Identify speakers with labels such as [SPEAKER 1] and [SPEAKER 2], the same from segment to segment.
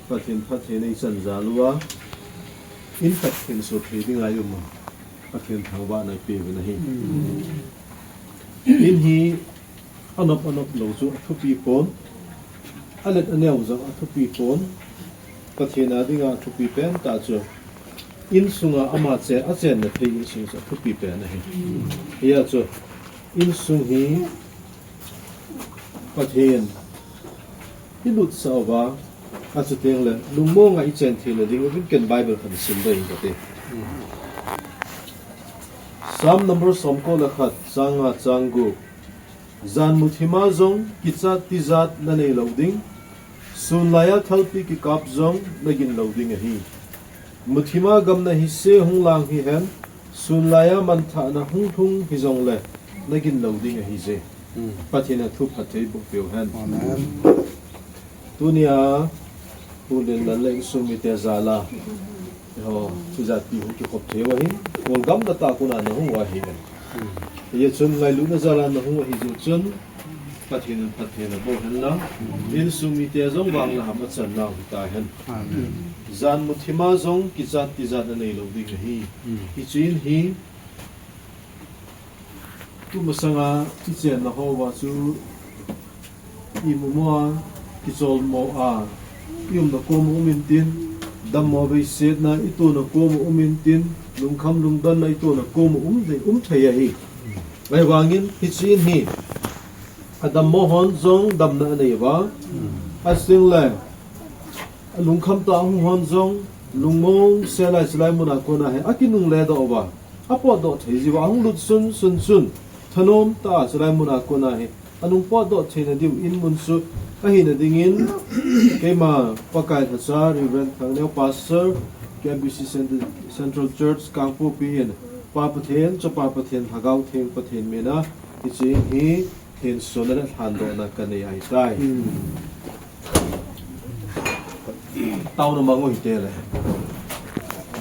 [SPEAKER 1] pathin pathin ei san zalua in pathin so theding ayum pathin thangwa nai pe na hi in hi anop lo chu thupi pon alet aneu zang thupi pon pathina dinga thupi pen ta chu in sunga ama che a chen na thei in sung sa thupi pen na hi ya chu in sung hi pathin hilut sawa asuteng le lungmo nga I chen thile ding win ken bible khan sim dai gate Psalm number som ko la khat changa changu zan muthima zong kicha tizat na nei loading sunlaya thalpi ki kap zong nagin loading hi muthima gam na hi se hung lang hi hem sunlaya man tha na hung thung hi zong le nagin loading hi je pathina thu phathei bu peu han amen dunia pulen la leng sumi te zala ho tizat pi hu ki khop thewa hi wal gam da ta kuna na hung wa hi ye chun ngai lu na zala na hung hi ju chun pathina bo han la in sumi te zong wang la ma chan na ta han amen zan muthima zong ki chat ti zat na nei lo ding hi chin hi tu masanga ti chen na ho wa chu I mo ki chol mo a yum na ko mo min tin dam mo be set na I tu na ko mo min tin lung kham lung dan na I tu na ko mo thei a hi mai wangin hi chin hi adam mo hon zong dam na nei wa asing le lung kham ta hon zong lung mong selai mo na ko na he akinung le do wa apo do thei ji wa hung lut sun thanom ta selai mo na ko na he anung po do thena dim in mun su ahina dingin kema pakai thasa reverend thangneu pastor KBC Central Church Kangpo Pin papathen chapapathen hagau theng pathen mena ichi hi hen sonara hando na kanei ai tai tau na mango hitele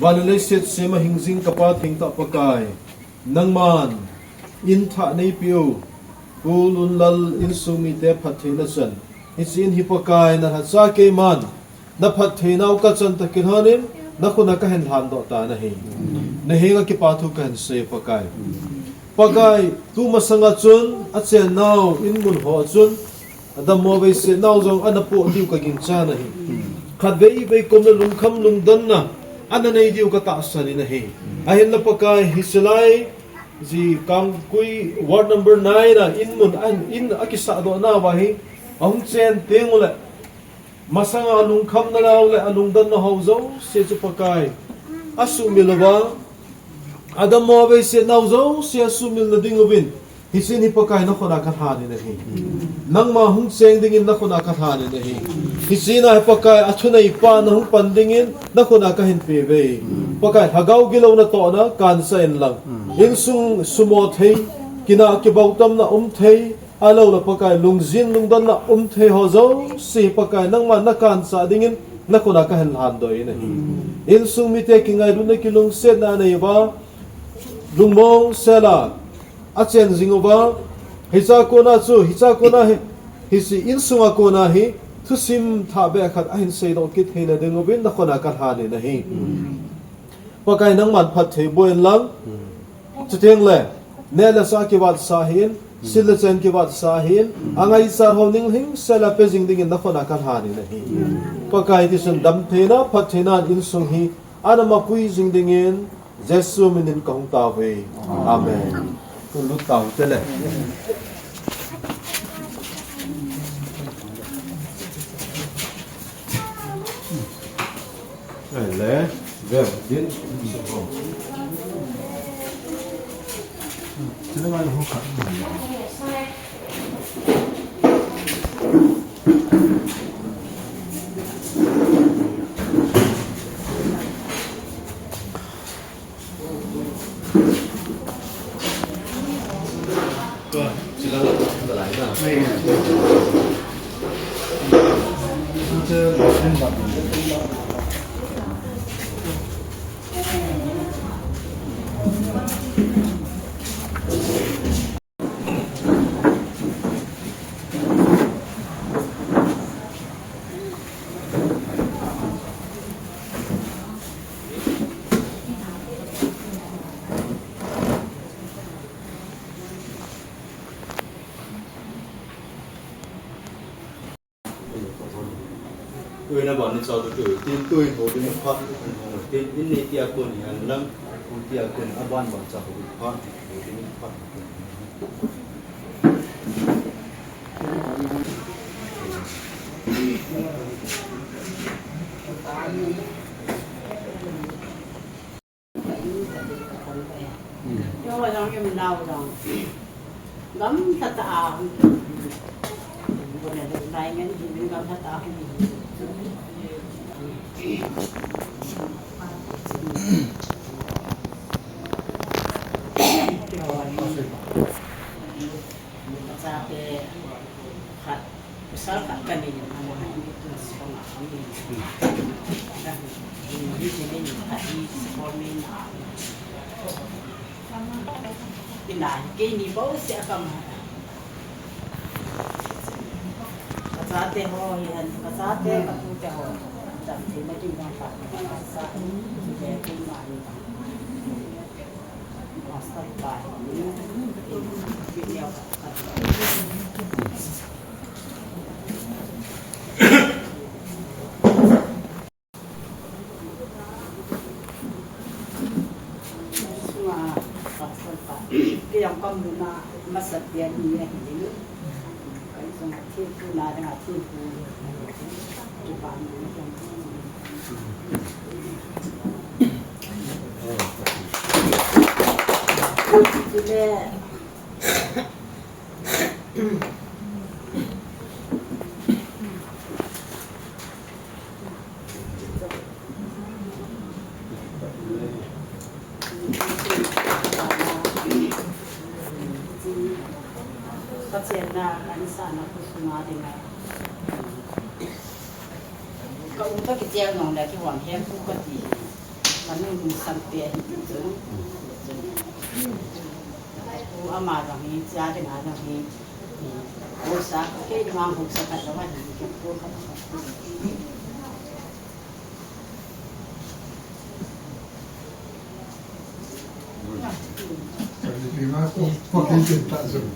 [SPEAKER 1] walale set sema hingjing kapa theng ta pakai nangman in tha nei piu ulun lal in sumi te phathena chan isin hi pakai na cha ke man na phathena ka chan ta kin hanin na khuna ka hen han do ta na hi na henga ki pathu kan se pakai tu masanga chun a chen naw in mun ho chun adam mo be se naw jong anapo diu ka gin cha na hi khadvei be kom na lung kham lung dan na ana nei diu ka ta sani na hi a hen na pakai hislai ji kang kui ward number 9 na in mun an in akisa do na wa hi ang chen tengule masanga lung kham na law le alung dan na ho zo se chu pakai asumil ba adam mo be se naw zo se asumil na dingubin hisin hi pakai na khona ka thani na hi nang ma hung cheng dingin na khona ka thani na hi hisina hi pakai athuna I pa na hung pandingin na khona ka hin pe be pakai hagau gilo na to na kan sa en lang in sung sumo thei kina ki bautam na thei alo la pakai lungjin lungdan na thei ho zo si pakai nang ma na kan sa dingin na khona ka hin han doi na hi in sung mi te ki ngai du na ki lung set na nei ba lungmong sela achen zingoba hicha kona hisi in sunga kona hi thusim tha be khat ahin sei do ki thela dengobin na khona ka thani na hi pakai nang man phat thei boin lang chuteng le ne la sa ki wat sa hin sil chen ki wat sa hin angai sar honing hing sela pe jing ding na khona ka thani na hi pakai ti sun dam thena phat thena in sung hi anama pui jing dingin jesu minin kong ta ve amen tu lu tau te le le ve din so Sino nga yung hukak? Sila lại na. na ban ni chau tu tin tui ho din phat tin in ni tia ko ni an lam ku tia ko a ban ban cha ho phat ho din phat
[SPEAKER 2] Yo rằng em nào rằng gắm thật à bữa nay được đại ngân thì mình gắm thật à ra cái khát sao khát cái gì mà nó hay bị tụt xuống à không đi đi thì mình phải đi con mình pindah ke ni bau sia kam kasate ho yan kasate patu te ho dam te ma ti ma pa sa ke ti ma ni asta pa ni video cái dòng con đùa na mà sạch tiền gì này thì nữa cái dòng thiên phụ na đang là thiên phụ chụp ảnh cái này Pasienna sana kusuma dengan kau untuk kecil nong dah ki wang hem ku kati manu nu sampai itu ku amarang ni jadi ngarang ni usah ke mang usah kat lawan ki ku
[SPEAKER 3] Terima kasih. Pakai cinta zoom.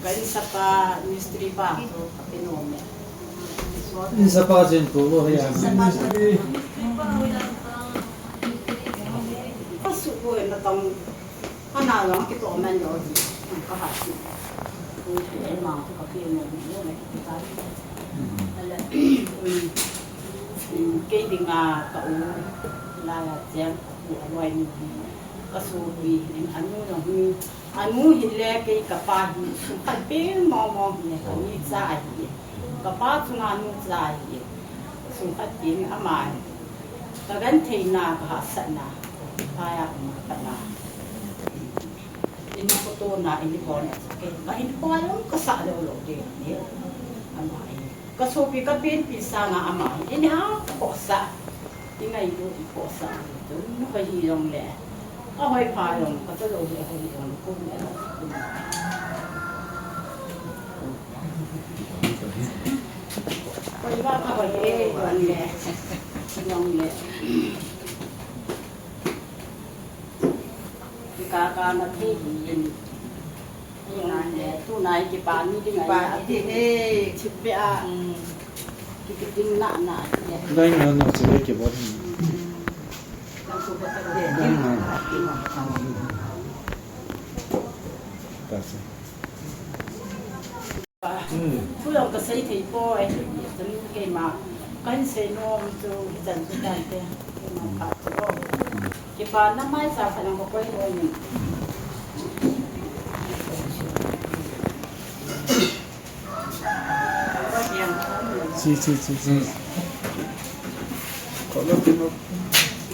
[SPEAKER 2] Kali sapa misteri pa pinome.
[SPEAKER 1] in sa pa jen ko lo ya
[SPEAKER 2] Pasu ko na tong ana lang kito man yo di ka ha si. Ko e ma ko ka pinome yo na kita. Ala cái tiếng à cậu là tiếng của loài người có số gì nên anh muốn rằng anh muốn hiện lên cái cặp ba gì số phận bên mò gì cái gì dài gì cặp ba chúng anh muốn dài gì số phận bên ở ngoài cái gần thì na cái hạt sạn na phải à cái na ini foto na ini bon cái ini bon cái sạ đâu rồi đi anh nói kasopi ka pin pisa nga ama ini ha posa ingai do posa to no ka hi long le a hoi pha long ka to lo le hoi long ko le ko ba ka ba ye wan le long le ka na thi hi tu nai ki pa ni ding ai ti ne chipe a ki ding na na
[SPEAKER 4] dai na na se ke bo
[SPEAKER 2] ka su ba ta de
[SPEAKER 4] ta se
[SPEAKER 2] tu lo ka sai thei po ai tan ke ma kan se no tu dan tu dan te ma ka to ki pa na mai sa sa nang ko ko ni
[SPEAKER 4] sí. Kalau tino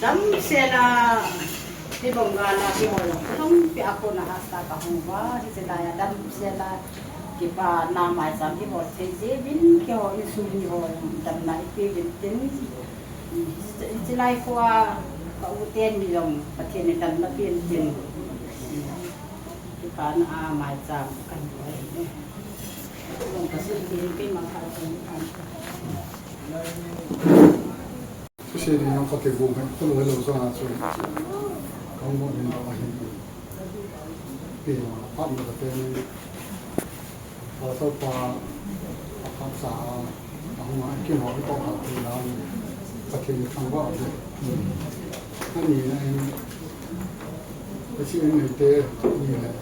[SPEAKER 2] dam sela di bongala di holo không pi ako na hasta ka huwa di sela ya dam sela ki pa na mai sam di hol se je bin ki ho isu ni ho dam na pi bin tin sela kwa ka uten mi long patien ni dam na pien tin ki pa na mai sam kan ho long ka su di ki ma ka kan
[SPEAKER 3] Você não pode ter gol, então não é só na sua. เขาหมดเห็นเราเห็นเปลี่ยนภาพมันจะเป็นพอเข้าปลาภาษาเอามาเกี่ยวกับต้องหาที่ร้านประเทศทางว่าเลยนั่นนี่นะไปชื่อในเตนี่แหละ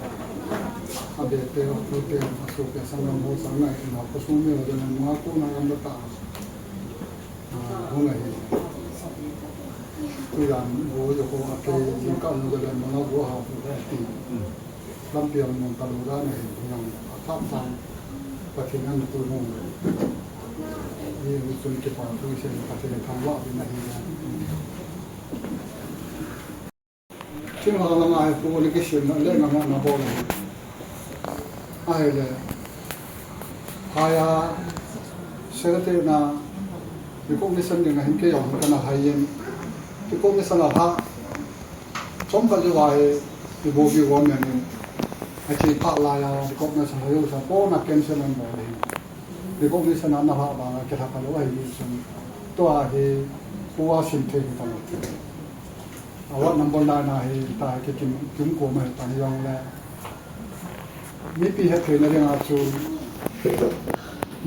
[SPEAKER 3] อาเดเตอโปรเตอสุเปสังกัมโมสังไงเราก็สู้ไม่ได้นะมากูนากรรมตาหัวไหนตัวอย่างโว้จะโคอาเกยิงกันเลยมันเอาหัวหาผู้ได้ตีลำเปียงมันตะลุได้ในอย่างทับทางประเทศนั้นตัวนู้นนี่มีส่วนเกี่ยวกับผู้เชี่ยวชาญประเทศทางว่าเป็นอะไรนะที่เราทำงานผู้บริการสิ่งนั้นเรื่องงานมาบอกเลยอะไรเลยหายาเสด็จนะที่พวกนี้สันนิษฐานเกี่ยวกับการหายนที่พวกนี้สันนิษฐานสมกับจะว่าที่บอกอยู่ว่าเนี่ยไอ้ที่พักลายที่พวกนี้สันนิษฐานว่าพวกนักเก็นเซนันบอกเลยที่พวกนี้สันนิษฐานว่าบางแค่ทำกันว่าอยู่ส่วนตัวที่ผู้ว่าสิ่งที่ทำเอาว่าน้ำบอลได้นะให้ตายกินจุ่มกลัวไม่ตายยังแล้วมีปีเหตุในเรื่องอาชู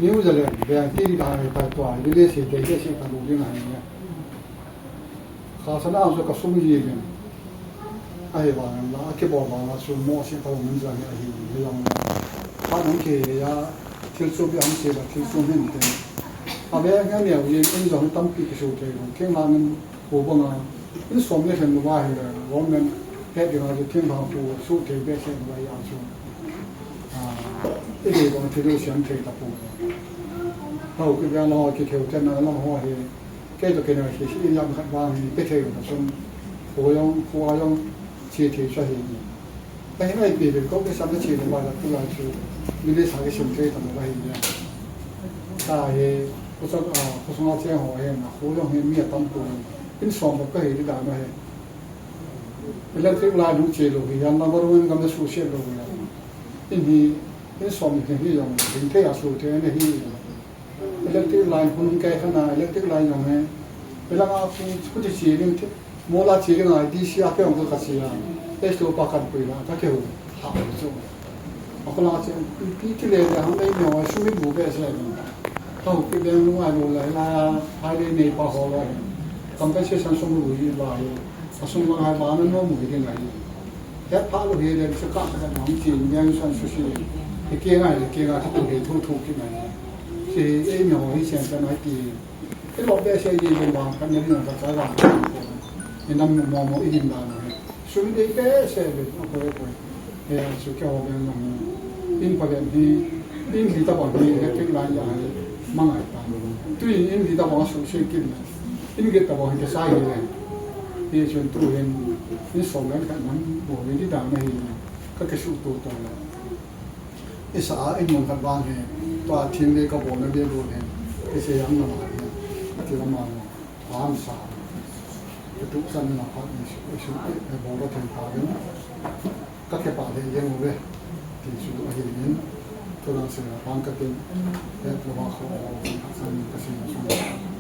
[SPEAKER 3] นิวซีแลนด์แบงกี้ที่ทำให้ตายตัวเรื่องเสียใจเสียกันรู้ยังไงเนี่ยข้าศึกอาจจะก็สมยีกันไอ้บ้านละที่บอกว่าอาชูโม่เสียตัวมันจะเนี่ยไอ้เรื่องถ้าน้องเกย์ยาที่สุดยังเสียแบบที่สุดไม่ได้อาเบงเนี่ยยังจะต้องปีกสูงเลยแค่งานผู้บังคับนี่สมัยเห็นว่าเห็นว่ามันแค่เดียวจะทิ้งทางผู้สู้เทเบสเห็นว่าอย่างชูอีเดียก็ที่เราเสียงเทตะปูเขาคือการรอที่เทวเจ้านั้นเราหัวเห็นแค่จะเกิดอะไรที่ยิ่งยังขัดว่าไปเทวแต่ส่วนผู้ยังเชี่ยวชาญช่วยแต่ให้ปีเป็นก็ไม่สามารถเชี่ยวว่าจะพูดอะไรชูมีได้สักเสียงเทตะปูอะไรเนี่ยถ้าเห็นผู้สมัครเจ้าหัวเห็นผู้ยังเห็นมีตั้งปูin somma che è da me l'altro lato cielo che hanno lavorato come su cielo quindi in somma che io in che assolutamente l'altro lato con che kana l'altro lato non è la ma fu di cielo mola cielo no di sia che un po' così e sto pacando quella che ho ma con la piccole le hanno io ho su mi buche sai ho che abbiamo la hai nei pa ho compensation สมรู้อยู่ว่าอสมมาบ้านน้องมือที่ไหนแค่พาลูกเรียนสักครั้งน้องจีนยังสั่นสุดที่เกี่ยงอะไรที่ตัวเรียนทุกที่ไหนที่ไอ้หนูที่เสียงจะไม่ดีไอ้บอกแบบเสียดีเป็นบางกันยังภาษาบ้านไอ้น้ำมองอีกนิดหน่อยสุดที่แค่เสียเลยโอ้โหเฮ้ยสุดแค่ว่าเป็นมันอินประเด็นที่อินที่ตะวันที่เล็กๆหลายอย่างมั่งไอ้ตาตัวอินที่ตะวันสุดเสียกินin che tavo anche sai che io sono tu insomma che non vuoi di dare che su tutto e sa in non va che tua team che buona di loro che si hanno che la mano quam sa che tu sai una parte su e buona tempo che parte di nuove che su a che toda se la banca che è trabajo che si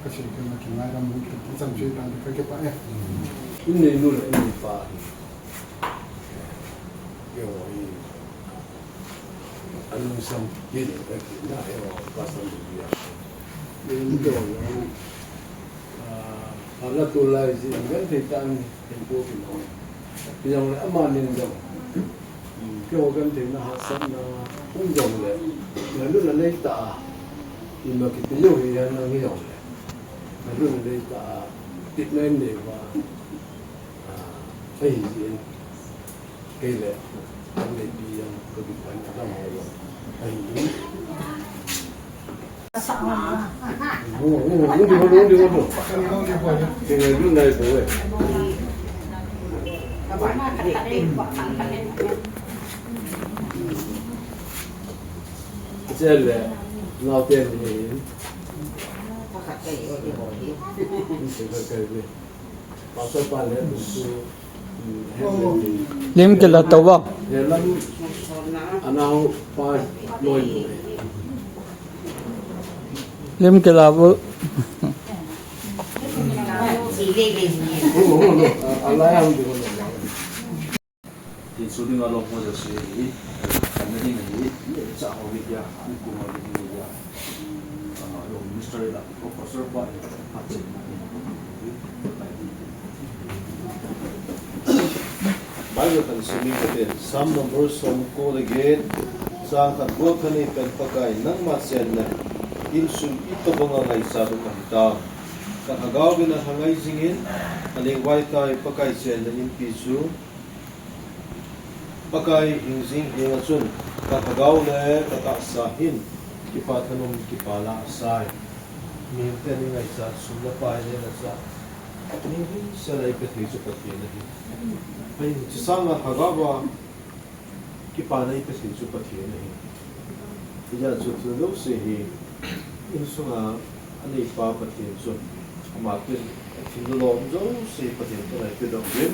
[SPEAKER 3] ก็ใช่คือมาถึงไหนเรามุ่งถึงสังเกตการไปเก็บไป
[SPEAKER 1] อินเนนู่นอินเนฟ้าเกี่ยวกับอันนู้นสังเกตได้ว่าภาษาอังกฤษนี่ก็อะไรตัวลายสิงั้นที่ตั้งเป็นพวกพี่น้องพี่น้องเลยอามาเนี่ยจังเกี่ยวกันถึงนะฮะสันนะพุ่งจังเลยงั้นดูแลเตาที่มาคิดเยอะอย่างนั้นไม่ยอมเรื่องเลยก็ติดแน่นเลยว่าไอ้เรื่องเกลืออันนี้ดีอย่างก็ดีกว่าทำอะไรไอ้เรื่องโอ้โหรู้ดีเกลือรุ่นไหนตัวเองเจ้าเลยเราเต็มเลย
[SPEAKER 5] lim ke la tawa
[SPEAKER 1] anahu pa loy
[SPEAKER 5] lim ke la bu
[SPEAKER 2] si le le
[SPEAKER 1] Allah yang thì số đương alo mo giờ sẽ ít cái này này ít cha ho việc ya cũng có việc ya rồi Mr. là professor by phát triển bây giờ cần suy nghĩ cái some numbers some code again sang kan buat kan ikan pakai nang masyan na ilsu ito bunga ngay sa dumahita kan agawin na hangay singin aling waitay pakai siya na impisu pakai hingzing hingatsun kan agaw na katasahin kipatanong kipala asay minten ngay sa sulapay na sa hindi siya na ipatiso pati na ay sisama hagawa kipanay kasi supati na ija sutulo se hi insunga ani pa patin so amatin tinulo jo se patin to na pedok din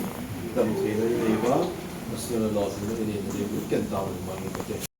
[SPEAKER 1] dam se na ni ba mas na lo ni ni ni ken taw ni mangi pati